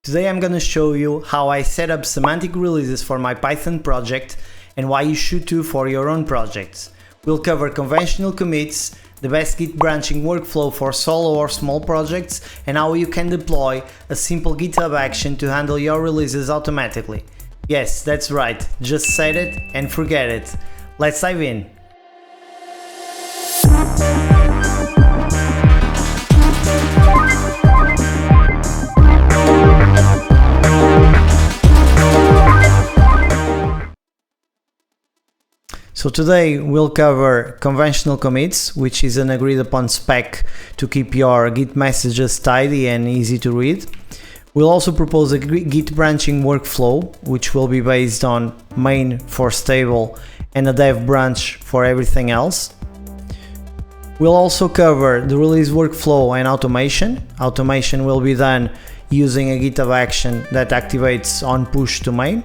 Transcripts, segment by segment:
Today I'm going to show you how I set up semantic releases for my Python project and why you should too for your own projects. We'll cover conventional commits, the best Git branching workflow for solo or small projects, and how you can deploy a simple GitHub action to handle your releases automatically. Yes, that's right, just set it and forget it. Let's dive in. So today we'll cover conventional commits, which is an agreed upon spec to keep your Git messages tidy and easy to read. We'll also propose a Git branching workflow, which will be based on main for stable and a dev branch for everything else. We'll also cover the release workflow and automation. Automation will be done using a GitHub action that activates on push to main.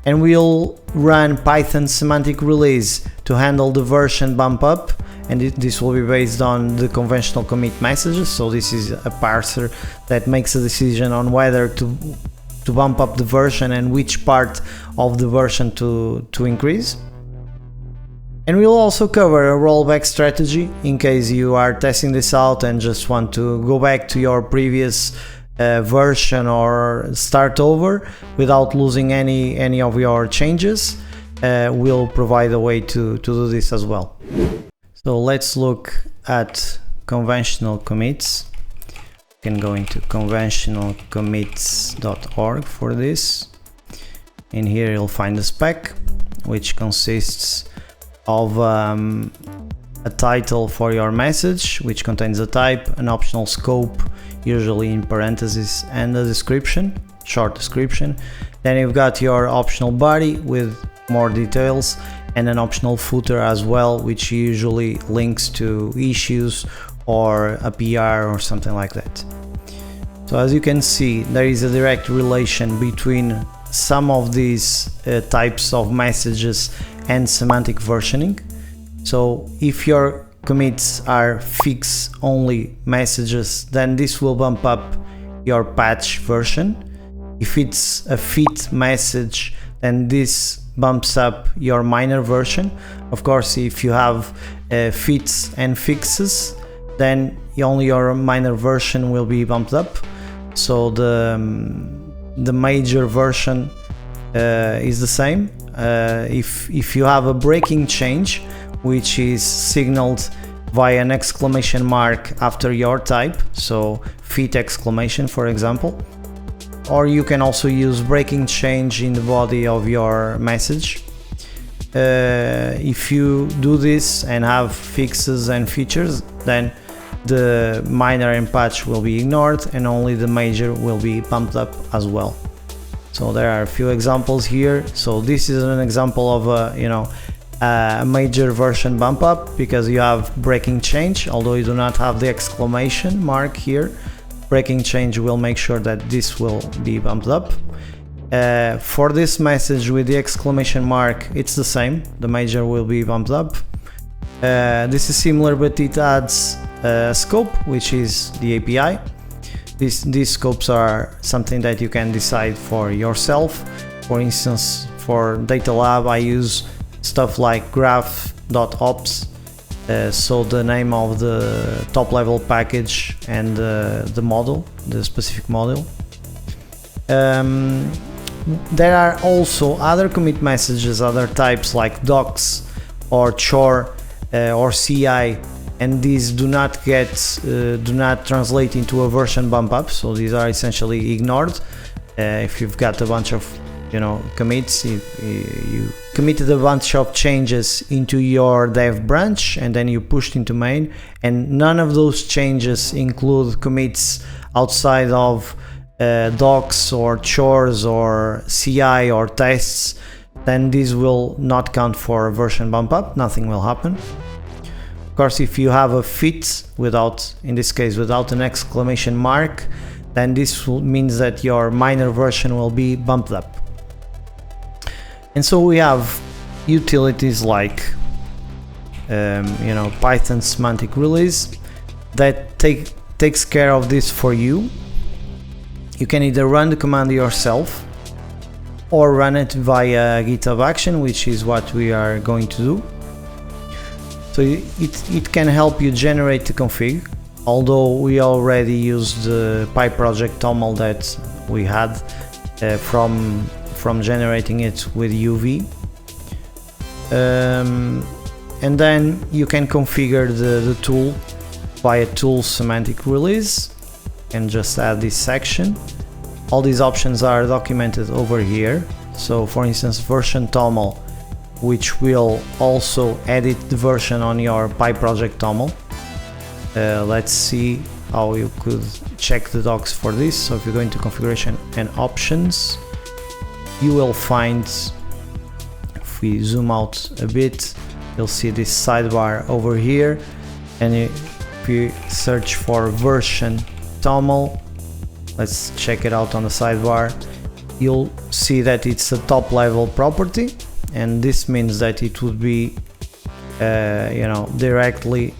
And we'll run python-semantic-release to handle the version bump up, and this will be based on the conventional commit messages. So this is a parser that makes a decision on whether to bump up the version and which part of the version to increase. And we'll also cover a rollback strategy in case you are testing this out and just want to go back to your previous version or start over without losing any of your changes. We'll provide a way to do this as well. So let's look at conventional commits. You can go into conventionalcommits.org for this. In here you'll find the spec, which consists of a title for your message, which contains a type, an optional scope, usually in parentheses, and a description, short description. Then you've got your optional body with more details and an optional footer as well, which usually links to issues or a PR or something like that. So as you can see, there is a direct relation between some of these types of messages and semantic versioning. So if your commits are fix only messages, then this will bump up your patch version. If it's a fit message, then this bumps up your minor version. Of course, if you have fits and fixes, then only your minor version will be bumped up. So the major version is the same. If you have a breaking change, which is signaled via an exclamation mark after your type, so fit exclamation for example, or you can also use breaking change in the body of your message. If you do this and have fixes and features, then the minor and patch will be ignored and only the major will be pumped up as well. So there are a few examples here. So this is an example of a major version bump up because you have breaking change, although you do not have the exclamation mark here. Breaking change will make sure that this will be bumped up. For this message with the exclamation mark, it's the same, the major will be bumped up. This is similar, but it adds a scope, which is the API. These scopes are something that you can decide for yourself. For instance, for data lab I use stuff like graph.ops, so the name of the top level package and the model, the specific model. There are also other commit messages, other types like docs or chore or CI, and these do not translate into a version bump up, so these are essentially ignored. If you've got a bunch of commits, you committed a bunch of changes into your dev branch and then you pushed into main, and none of those changes include commits outside of docs or chores or CI or tests, then these will not count for a version bump up, nothing will happen. Of course, if you have a fit in this case without an exclamation mark, then this means that your minor version will be bumped up. And so we have utilities like python-semantic-release that takes care of this for you. You can either run the command yourself or run it via GitHub Action, which is what we are going to do. So it can help you generate the config, although we already used the pyproject.toml that we had from generating it with UV. And then you can configure the tool via python-semantic-release and just add this section. All these options are documented over here. So for instance, version toml, which will also edit the version on your pyproject.toml. Let's see how you could check the docs for this. So if you go into configuration and options, you will find, if we zoom out a bit, you'll see this sidebar over here, and if you search for version toml, let's check it out on the sidebar, you'll see that it's a top level property, and this means that it would be directly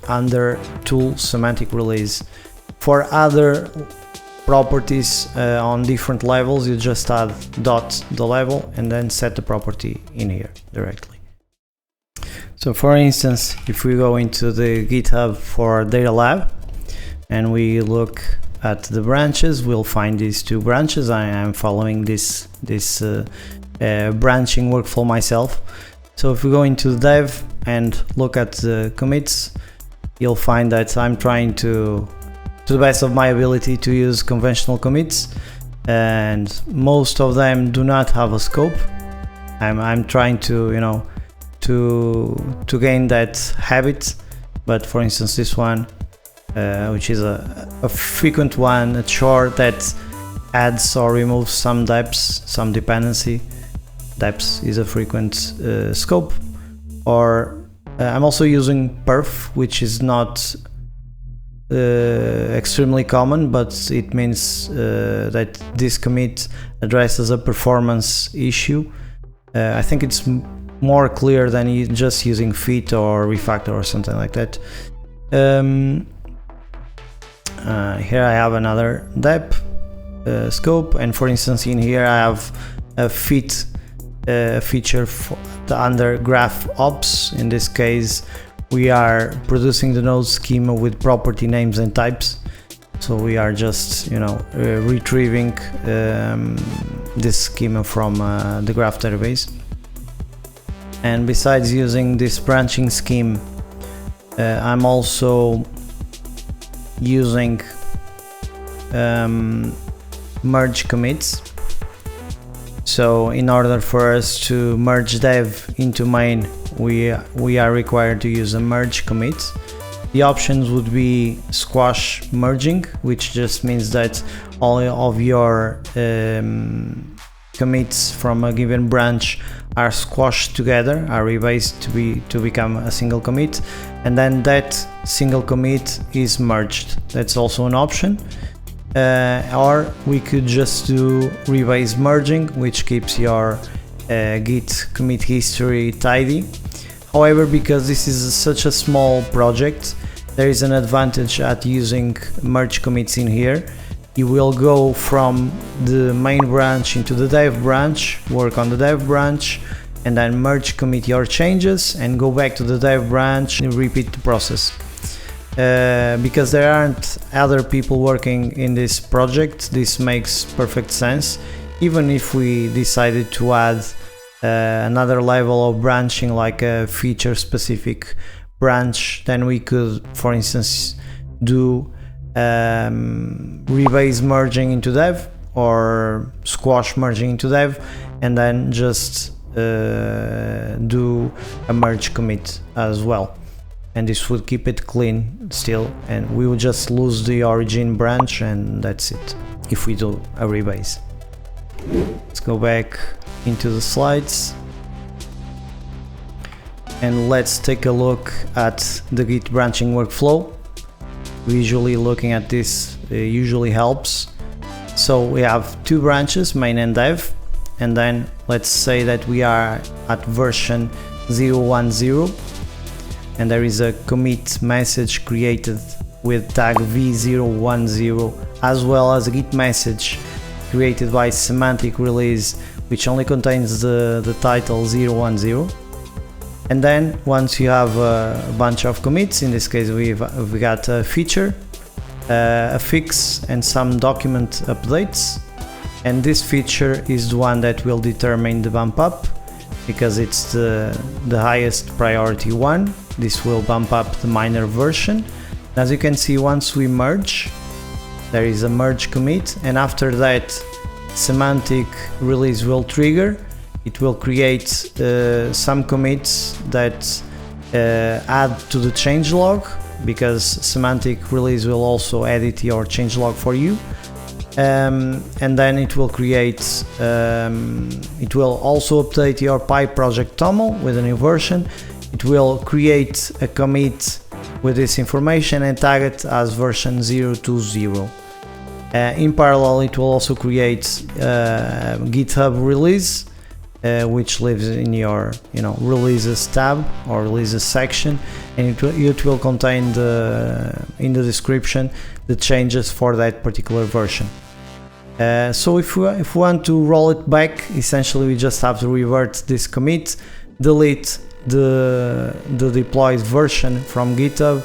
under tool semantic release. For other properties on different levels, you just add the level and then set the property in here directly. So for instance, if we go into the GitHub for data lab and we look at the branches, we'll find these two branches. I am following this branching workflow myself. So if we go into dev and look at the commits, you'll find that I'm trying to the best of my ability to use conventional commits, and most of them do not have a scope. I'm trying to to gain that habit, but for instance this one, which is a frequent one, a chore that adds or removes some depths, some dependency. Depths is a frequent scope. Or I'm also using perf, which is not extremely common, but it means that this commit addresses a performance issue. I think it's more clear than just using fit or refactor or something like that. Here I have another dep scope, and for instance in here I have a fit feature for under graph ops. In this case we are producing the node schema with property names and types, so we are just retrieving this schema from the graph database. And besides using this branching scheme, I'm also using merge commits. So in order for us to merge dev into main, we are required to use a merge commit. The options would be squash merging, which just means that all of your commits from a given branch are squashed together, are rebased to become a single commit, and then that single commit is merged. That's also an option. Or we could just do rebase merging, which keeps your Git commit history tidy. However, because this is such a small project, there is an advantage at using merge commits in here. You will go from the main branch into the dev branch, work on the dev branch, and then merge commit your changes and go back to the dev branch and repeat the process. Because there aren't other people working in this project, this makes perfect sense. Even if we decided to add another level of branching, like a feature specific branch, then we could, for instance, do rebase merging into dev or squash merging into dev, and then just do a merge commit as well. And this would keep it clean still, and we will just lose the origin branch, and that's it if we do a rebase. Let's go back into the slides and let's take a look at the Git branching workflow. Visually looking at this usually helps. So we have two branches, main and dev, and then let's say that we are at version 0.10, and there is a commit message created with tag v010 as well as a git message created by semantic release, which only contains the title 010. And then once you have a bunch of commits, in this case we got a feature, a fix, and some document updates. And this feature is the one that will determine the bump up, because it's the highest priority one. This will bump up the minor version. As you can see, once we merge, there is a merge commit, and after that semantic release will trigger. It will create some commits that add to the changelog, because semantic release will also edit your changelog for you. And then it will create, it will also update your pyproject.toml with a new version. It will create a commit with this information and tag it as version 020. In parallel, it will also create GitHub release, which lives in your releases tab or releases section, and it will contain in the description the changes for that particular version. So if we want to roll it back, essentially we just have to revert this commit, delete the deployed version from GitHub,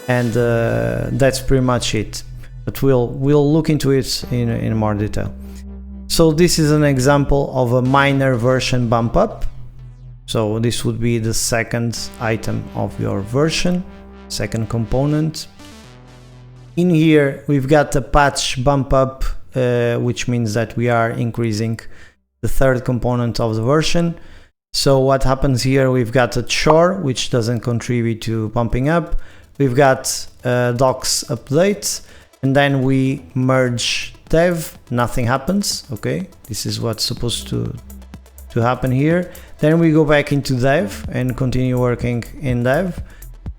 and that's pretty much it. But we'll look into it in more detail. So this is an example of a minor version bump up. So this would be the second item of your version, second component. In here we've got a patch bump up, which means that we are increasing the third component of the version. So what happens here, we've got a chore which doesn't contribute to bumping up. We've got docs update, and then we merge dev, nothing happens. Okay, this is what's supposed to happen here. Then we go back into dev and continue working in dev,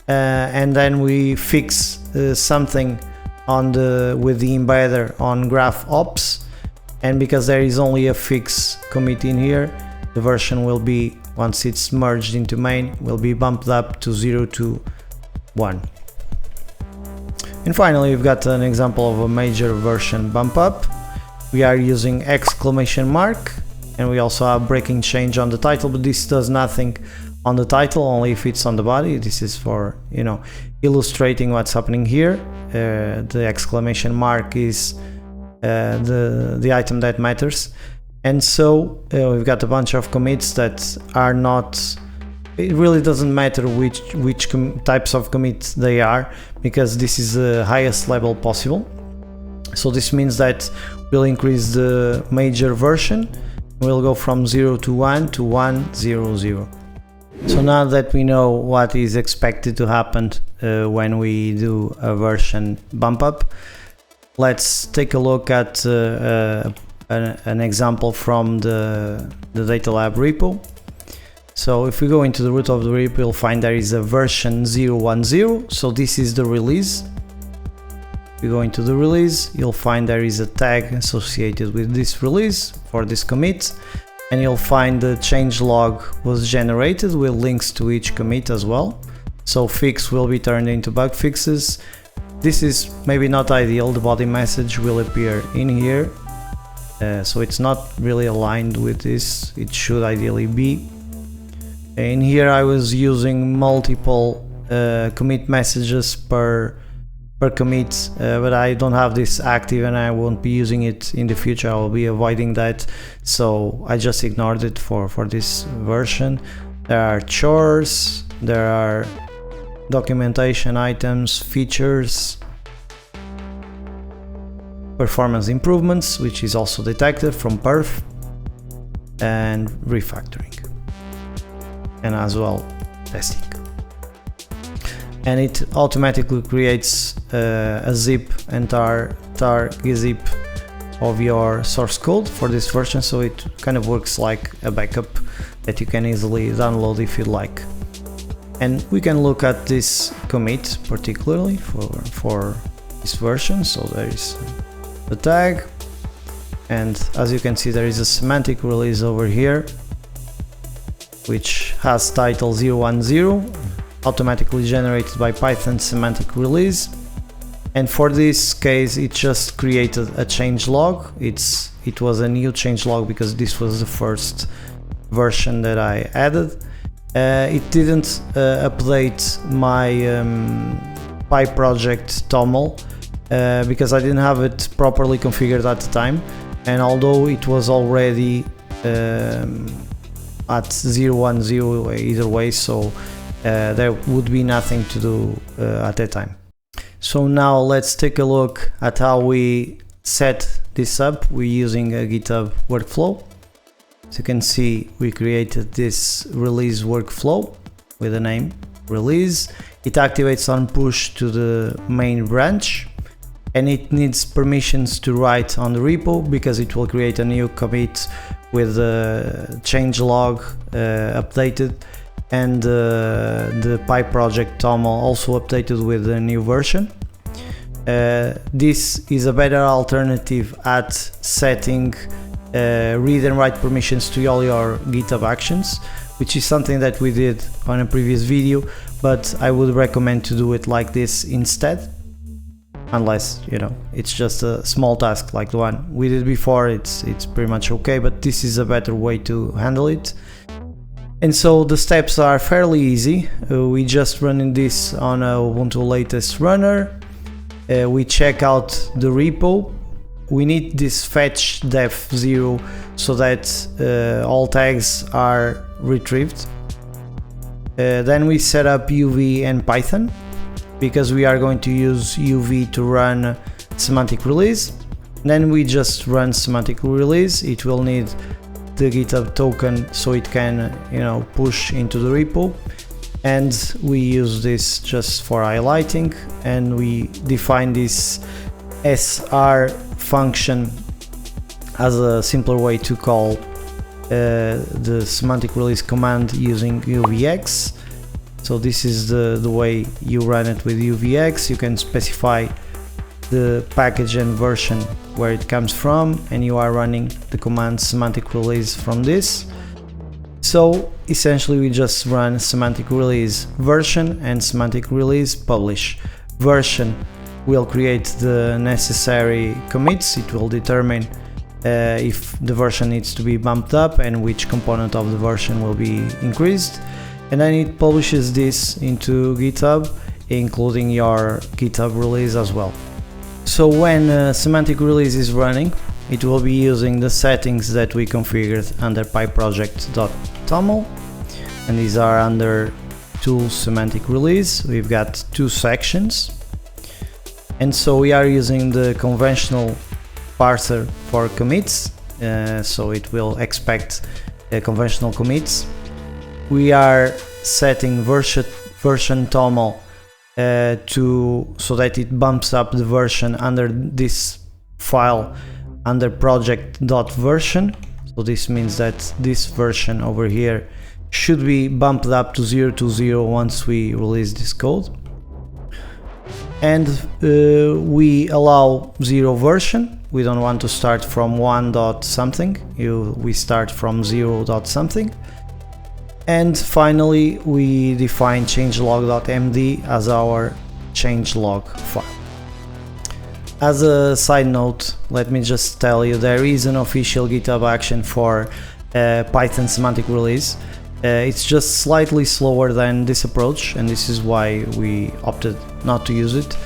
and then we fix something with the embedder on graph ops, and because there is only a fix commit in here, the version will be, once it's merged into main, will be bumped up to 021. And finally, we've got an example of a major version bump up. We are using exclamation mark, and we also have breaking change on the title, but this does nothing on the title, only if it's on the body. This is for illustrating what's happening here. The exclamation mark is the item that matters. And so we've got a bunch of commits that are not, it really doesn't matter which types of commits they are, because this is the highest level possible. So this means that we'll increase the major version. We'll go from 021 to 100. So now that we know what is expected to happen when we do a version bump up, let's take a look at an example from the Data Lab repo. So if we go into the root of the repo, you'll find there is a version 010. So this is the release. If you go into the release, you'll find there is a tag associated with this release for this commit, and you'll find the changelog was generated with links to each commit as well. So fix will be turned into bug fixes. This is maybe not ideal. The body message will appear in here, so it's not really aligned with this. It should ideally be. In here I was using multiple commit messages per commit, but I don't have this active and I won't be using it in the future. I will be avoiding that, so I just ignored it for this version. There are chores, there are documentation items, features, performance improvements, which is also detected from perf, and refactoring, and as well testing. And it automatically creates a zip and tar zip of your source code for this version, so it kind of works like a backup that you can easily download if you like. And we can look at this commit particularly for this version. So there is the tag, and as you can see there is a semantic release over here which has title 010, automatically generated by python-semantic-release. And for this case, it just created a change log. It was a new change log because this was the first version that I added. It didn't update my pyproject.toml because I didn't have it properly configured at the time, and although it was already at 0.10 either way, so there would be nothing to do at that time. So now let's take a look at how we set this up. We're using a GitHub workflow. As you can see, we created this release workflow with a name release. It activates on push to the main branch, and it needs permissions to write on the repo because it will create a new commit with the change log updated, and the pyproject.toml also updated with a new version. This is a better alternative at setting read and write permissions to all your GitHub Actions, which is something that we did on a previous video, but I would recommend to do it like this instead, unless it's just a small task like the one we did before. It's pretty much okay, but this is a better way to handle it. And so the steps are fairly easy. We just running this on a Ubuntu latest runner. We check out the repo. We need this fetch def 0 so that all tags are retrieved. Then we set up UV and Python because we are going to use UV to run semantic release. Then we just run semantic release. It will need the GitHub token so it can push into the repo, and we use this just for highlighting, and we define this SR function as a simpler way to call the semantic release command using UVX. So this is the way you run it with UVX. You can specify the package and version where it comes from, and you are running the command semantic release from this. So essentially we just run semantic release version and semantic release publish. Version will create the necessary commits. It will determine if the version needs to be bumped up and which component of the version will be increased, and then it publishes this into GitHub, including your GitHub release as well. So when semantic release is running, it will be using the settings that we configured under pyproject.toml, and these are under tools semantic release. We've got two sections, and so we are using the conventional parser for commits, so it will expect conventional commits. We are setting version toml so that it bumps up the version under this file under project.version. So this means that this version over here should be bumped up to 020 once we release this code. And we allow 0 version. We don't want to start from 1 dot something. We start from 0 dot something. And finally, we define changelog.md as our changelog file. As a side note, let me just tell you, there is an official GitHub action for Python semantic release. It's just slightly slower than this approach, and this is why we opted not to use it.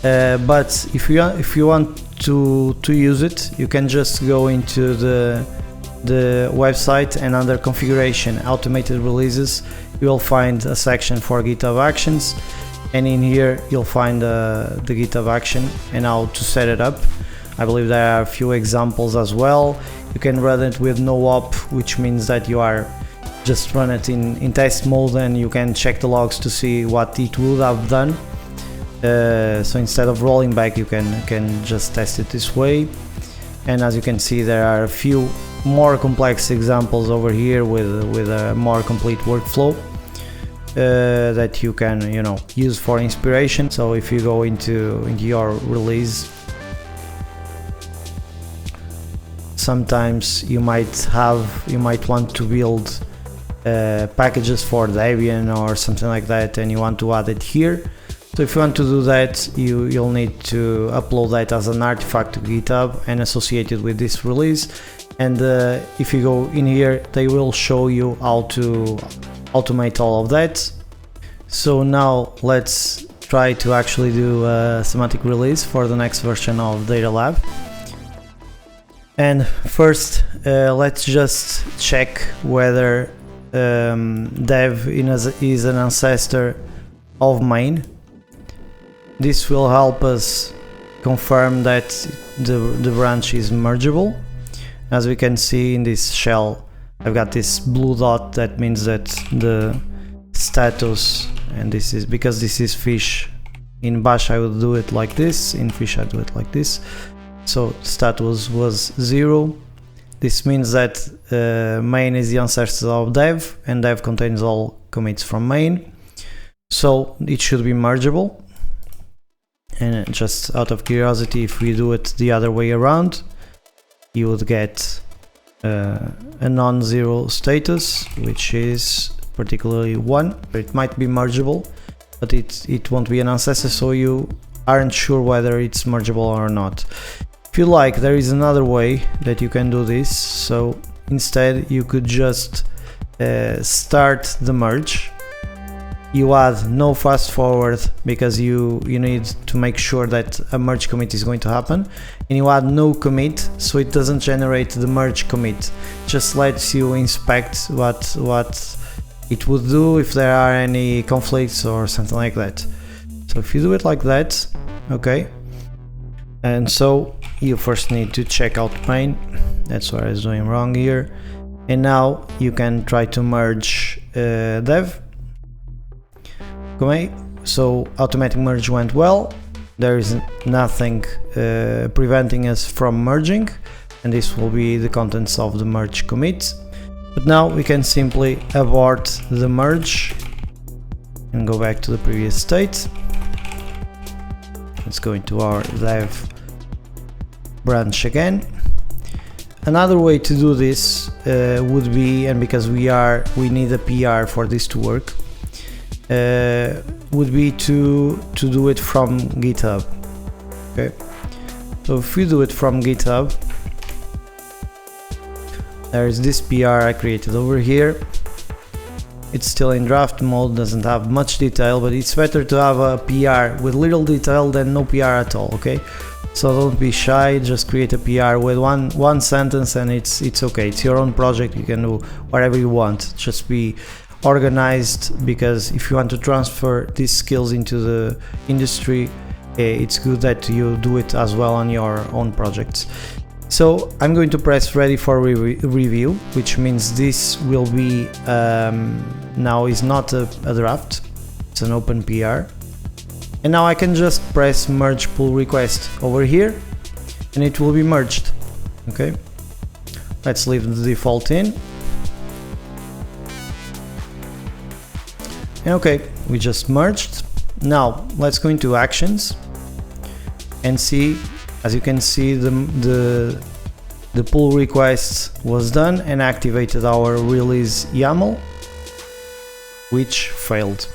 But if you want to use it, you can just go into the website, and under configuration automated releases you will find a section for GitHub Actions, and in here you'll find the GitHub action and how to set it up. I believe there are a few examples as well. You can run it with no op, which means that you are just run it in test mode, and you can check the logs to see what it would have done. So instead of rolling back, you can just test it this way. And as you can see, there are a few more complex examples over here with a more complete workflow that you can use for inspiration. So if you go into your release, sometimes you might want to build packages for Debian or something like that, and you want to add it here. So if you want to do that, you'll need to upload that as an artifact to GitHub and associate it with this release. And if you go in here, they will show you how to automate all of that. So now let's try to actually do a semantic release for the next version of Data Lab. And first, let's just check whether dev is an ancestor of main. This will help us confirm that the branch is mergeable. As we can see in this shell, I've got this blue dot that means that the status, and this is because this is fish. In bash I would do it like this, in fish I do it like this. So status was 0. This means that main is the ancestor of dev, and dev contains all commits from main. So it should be mergeable. And just out of curiosity, if we do it the other way around, you would get a non-zero status, which is particularly 1, but it might be mergeable, but it won't be an ancestor, so you aren't sure whether it's mergeable or not. If you like, there is another way that you can do this. So instead you could just start the merge. You add no fast forward because you need to make sure that a merge commit is going to happen, and you add no commit, so it doesn't generate the merge commit. Just lets you inspect what it would do if there are any conflicts or something like that. So if you do it like that, okay, and so you first need to check out main. That's what I was doing wrong here. And now you can try to merge dev. Okay, so automatic merge went well. There is nothing preventing us from merging, and this will be the contents of the merge commit. But now we can simply abort the merge and go back to the previous state. Let's go into our dev branch again. Another way to do this would be, and because we need a PR for this to work, would be to do it from GitHub. Okay, so if we do it from GitHub, there is this PR I created over here. It's still in draft mode, doesn't have much detail, but it's better to have a PR with little detail than no PR at all. Okay, so don't be shy, just create a PR with one sentence, and it's okay. It's your own project, you can do whatever you want. Just be organized, because if you want to transfer these skills into the industry, it's good that you do it as well on your own projects. So I'm going to press ready for review, which means this will be now is not a draft, it's an open PR. And now I can just press merge pull request over here and it will be merged. Okay, let's leave the default in. And okay, we just merged. Now let's go into actions and see. As you can see, the pull request was done and activated our release YAML, which failed.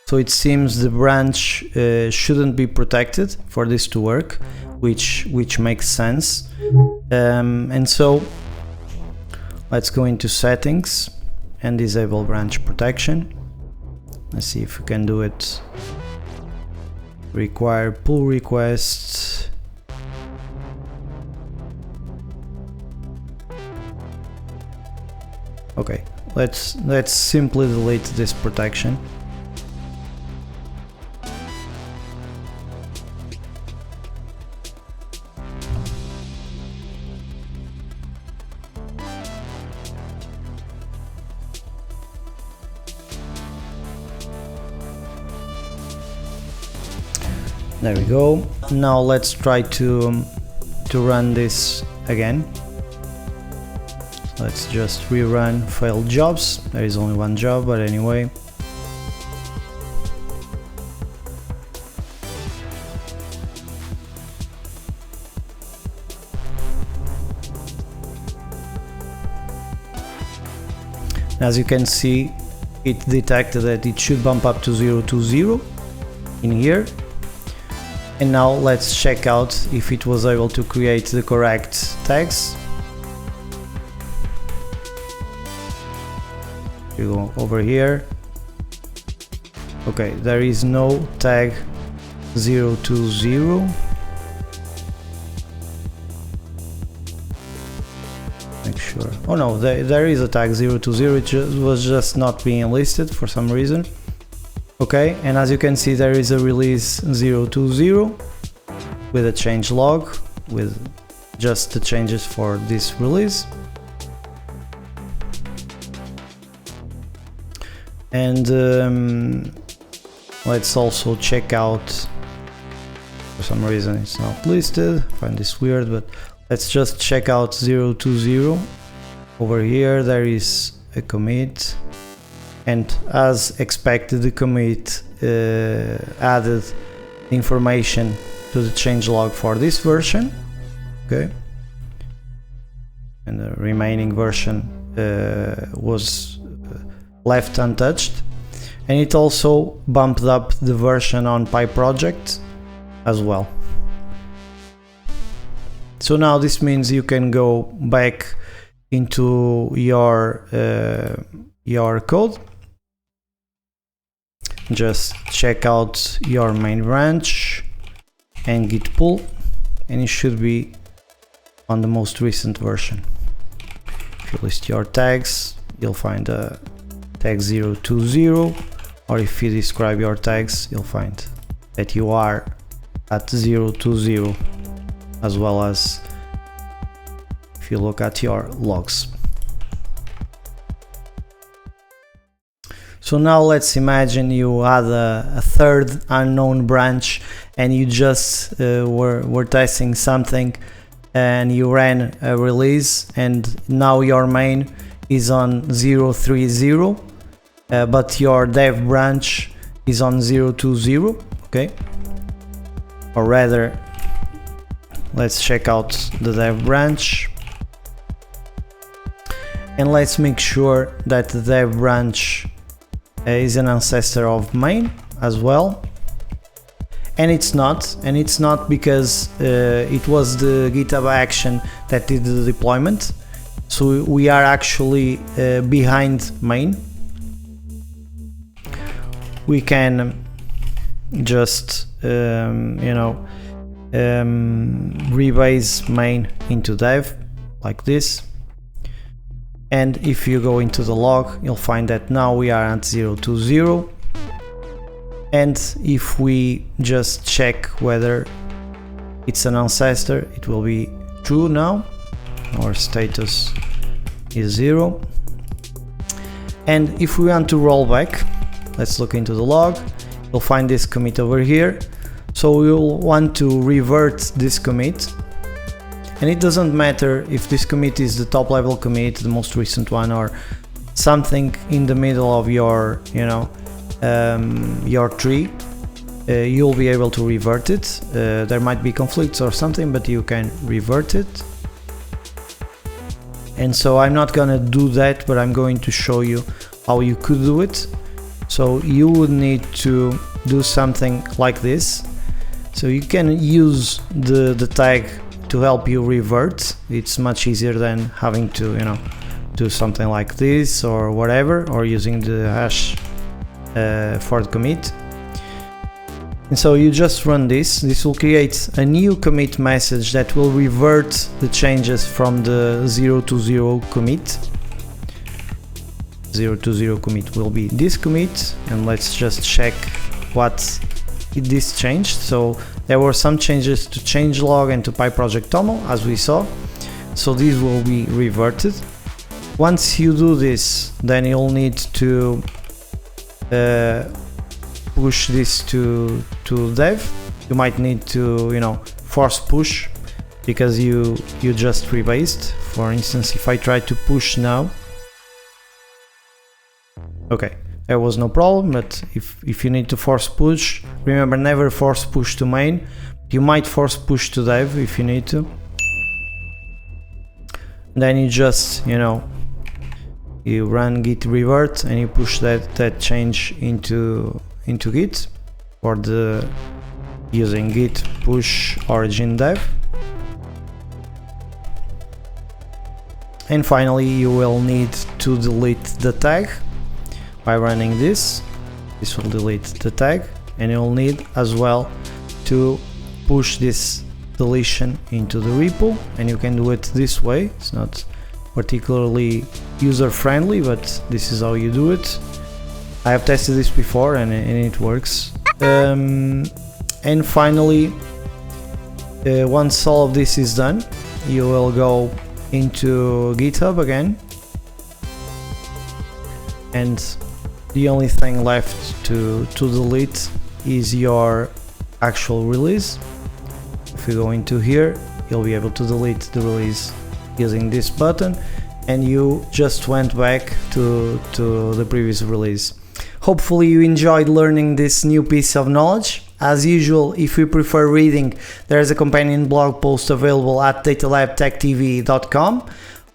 So it seems the branch shouldn't be protected for this to work, which makes sense. And so let's go into settings and disable branch protection. Let's see if we can do it. Require pull requests. Okay, let's simply delete this protection. There we go. Now let's try to run this again. Let's just rerun failed jobs. There is only one job, but anyway. As you can see, it detected that it should bump up to 020. in here. And now let's check out if it was able to create the correct tags. You go over here. Okay, there is no tag 020. Make sure. Oh no, there is a tag 020. It was just not being listed for some reason. Okay, and as you can see, there is a release 020 with a change log with just the changes for this release. And let's also check out, for some reason it's not listed, I find this weird, but let's just check out 020. Over here there is a commit, and as expected the commit added information to the changelog for this version. Okay, and the remaining version was left untouched, and it also bumped up the version on pyproject as well. So now this means you can go back into your code, just check out your main branch and git pull, and it should be on the most recent version. If you list your tags, you'll find a tag 020, or if you describe your tags, you'll find that you are at 020, as well as if you look at your logs. So now let's imagine you had a third unknown branch, and you just were testing something, and you ran a release, and now your main is on 030, but your dev branch is on 020. Okay, or rather, let's check out the dev branch, and let's make sure that the dev branch is an ancestor of main as well. And it's not because it was the GitHub action that did the deployment, so we are actually behind main. We can just rebase main into dev like this, and if you go into the log, you'll find that now we are at 020. And if we just check whether it's an ancestor, it will be true now. Our status is 0. And if we want to roll back, let's look into the log. You'll find this commit over here. So we'll want to revert this commit. And it doesn't matter if this commit is the top level commit, the most recent one, or something in the middle of your, your tree. You'll be able to revert it. There might be conflicts or something, but you can revert it. And so I'm not gonna do that, but I'm going to show you how you could do it. So you would need to do something like this. So you can use the tag to help you revert. It's much easier than having to do something like this or whatever, or using the hash for the commit. And so you just run this. This will create a new commit message that will revert the changes from the 020 commit. 020 commit will be this commit, and let's just check what this changed. So there were some changes to changelog and to pyproject.toml, as we saw. So these will be reverted. Once you do this, then you'll need to push this to dev. You might need to force push, because you just rebased. For instance, if I try to push now, okay, there was no problem. But if you need to force push, remember, never force push to main. You might force push to dev if you need to. Then you just you run git revert, and you push that change into Git. for the using git push origin dev. And finally, you will need to delete the tag by running this. This will delete the tag, and you'll need as well to push this deletion into the repo, and you can do it this way. It's not particularly user friendly, but this is how you do it. I have tested this before and it works. And finally, once all of this is done, you will go into GitHub again, and the only thing left to delete is your actual release. If you go into here, you'll be able to delete the release using this button, and you just went back to the previous release. Hopefully you enjoyed learning this new piece of knowledge. As usual, if you prefer reading, there is a companion blog post available at datalabtechtv.com.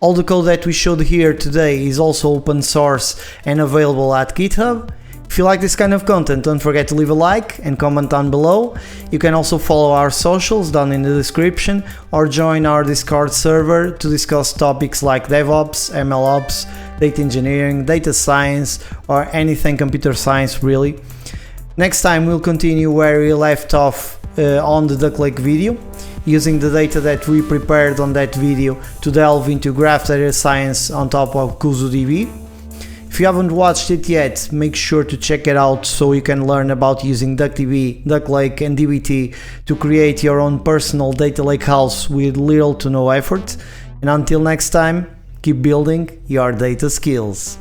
All the code that we showed here today is also open source and available at GitHub. If you like this kind of content, don't forget to leave a like and comment down below. You can also follow our socials down in the description, or join our Discord server to discuss topics like DevOps, MLOps, data engineering, data science, or anything computer science really. Next time we'll continue where we left off on the Duck Lake video, using the data that we prepared on that video to delve into graph data science on top of KuzuDB. If you haven't watched it yet, make sure to check it out so you can learn about using DuckDB, Duck Lake and dbt to create your own personal data lakehouse with little to no effort. And until next time, keep building your data skills.